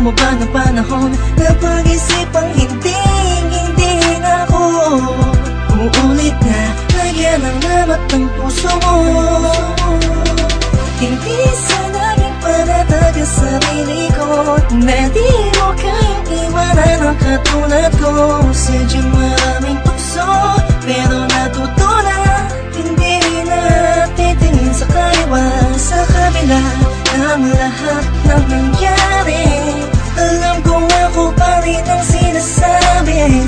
mo ba ng panahon na pag-isipang hindi na ako uulit na lagyan ng lamat ng puso mo. Hindi sa naging panatag ang sarili ko na di mo kayang iwanan ang katulad ko. Sadyang maraming tukso pero natutunan, hindi na titingin sa kaliwa, sa kabila ng lahat ng nangyari. Alam kong ako pa rin ang sinasabi,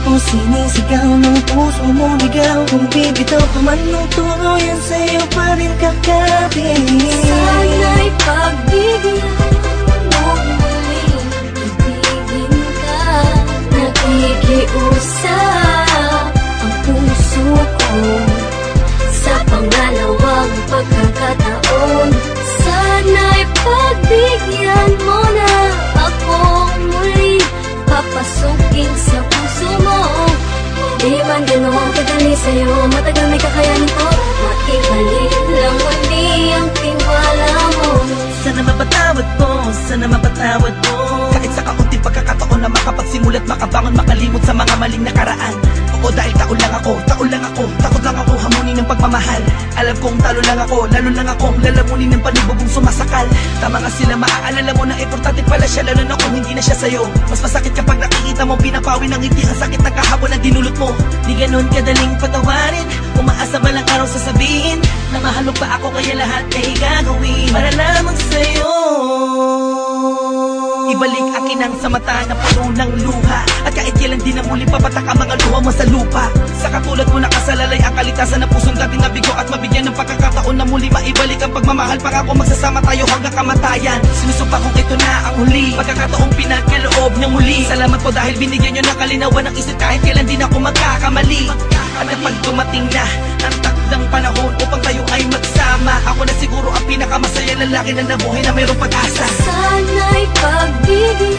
kung sinisigaw ng puso mo ligaw, kung bibitaw ka man ng tuluyan, sa'yo pa rin kakapit. Sana'y pagbigyan mo muling ibigin ka. Nakikiusap ang puso ko sa pangalawang pagkakataon. Sana'y pagbigyan mo na ako muli, papasukin sa puso mo. Di man ganoon kadali sa'yo, matagal may kakayanin ko. Maibalik lang muli ang tiwala mo. Sana mapatawad mo, sana mapatawad mo. Kahit sa kaunting pagkakataon na makapagsimulat, makabangon, makalimot sa mga maling nakaraan. Oo, dahil taon lang ako, takot lang ako hamunin ng pagmamahal. Alam kong talo lang ako, lalo lang akong lalamunin ng panibugong sumasakal. Tama nga sila, maaalala mo na importante pala siya, lalo na kung hindi na siya sa'yo. Mas masakit kapag nakikita mo pinapawi ng ngiti ang sakit ng kahapon na dinulot mo. Di ganun kadaling patawarin, umaasa ba lang araw sasabihin na mahal mo pa ako, kaya lahat ay gagawin para lamang sa'yo. Ibalik akin ang sa mata na puno ng luha, at kahit kailan di na muli papatak ang mga luha mo sa lupa. Sa katulad mo nakasalalay ang kalitasan ng pusong dating nabigo, at mabigyan ng pagkakataon na muli maibalik ang pagmamahal. Pangako magsasama tayo hanggang kamatayan. Sinusumpa kong ito na ang huli, pagkakataong pinagkaloob niya muli. Salamat po dahil binigyan niyo ng kalinawan ng isip, kahit kailan di na ako magkakamali. At kapag dumating na ang takdang panahon upang tayo ay magsama, ako na siguro ang pinakamasaya lalaki na nabuhay na mayroong pag-asa. Sana'y pagbigyan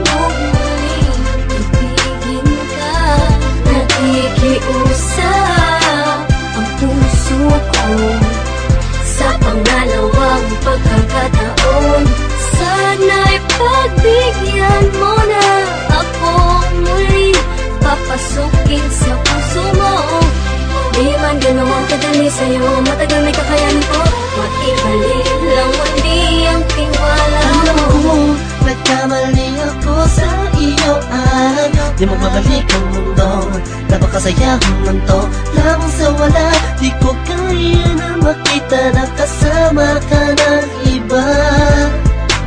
mo muling ibigin ka. Nakikiusap ang puso ko sa pangalawang pagkakataon. Sana'y pagbigyan mo na ako muli, papasukin sa puso mo. Di man ganoon kadali sa'yo, matagal may kakayanin ko. Maibalik lang muli ang tiwala mo. Alam ko, nagkamali ako sa iyo ay di mo mabalik ang mundo, napakasayang mundo. Lamang sa wala, di ko kaya na makita na kasama ka ng iba.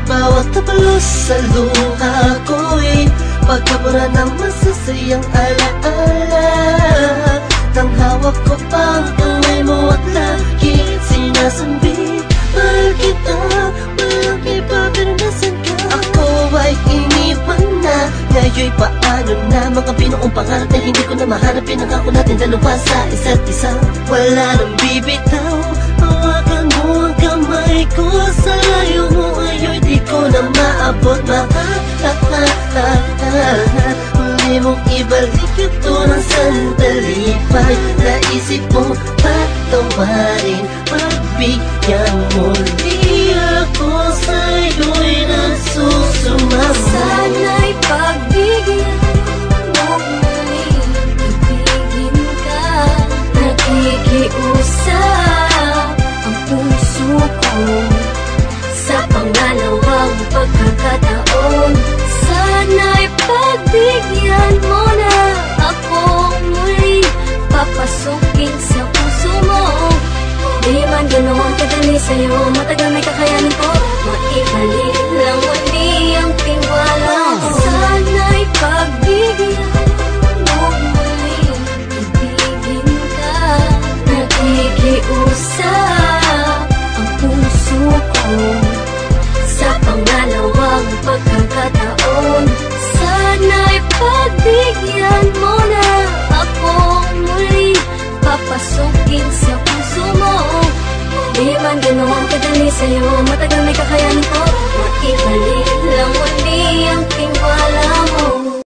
Bawat tapalos sa luha ko'y pagkabura ng masasayang alaala. Nang hawak ko pang kamay mo at lagi sinasambit, mahal kita, walang iba pero nasan ka? Ako ay iniwan na, ngayon'y paano na? Mga binuong pangarap na hindi ko na mahanap, pinangako natin dalawa sa isa't isa. Wala nang bibitaw, hawakan mo ang kamay ko, sa layo mo ayo'y di ko na maabot. Huli mong ibalik ito ng sandali pa'y naisip mo patawarin, pagbigyan muli ako sa'yo'y nagsusumama. Sana'y pagbigyan mo muling ibigin ka. Nakikiusap ang puso ko sa pangalawang pagkakataon. Sana'y pagbigyan mo na ako muli, papasukin sa puso mo. Di man ganoon kadali sa'yo, matagal may kakayanin ko. Maibalik lang muli ang tiwala mo. Sana'y pagbigyan mo muling ibigin ka. Nakikiusap ang puso ko sa pangalawang pagkakataon. Sana'y pagbigyan mo na ako muli, papasukin sa puso mo. Di man ganoon kadali sa'yo, matagal may kakayanin ko. Maibalik lang muli ang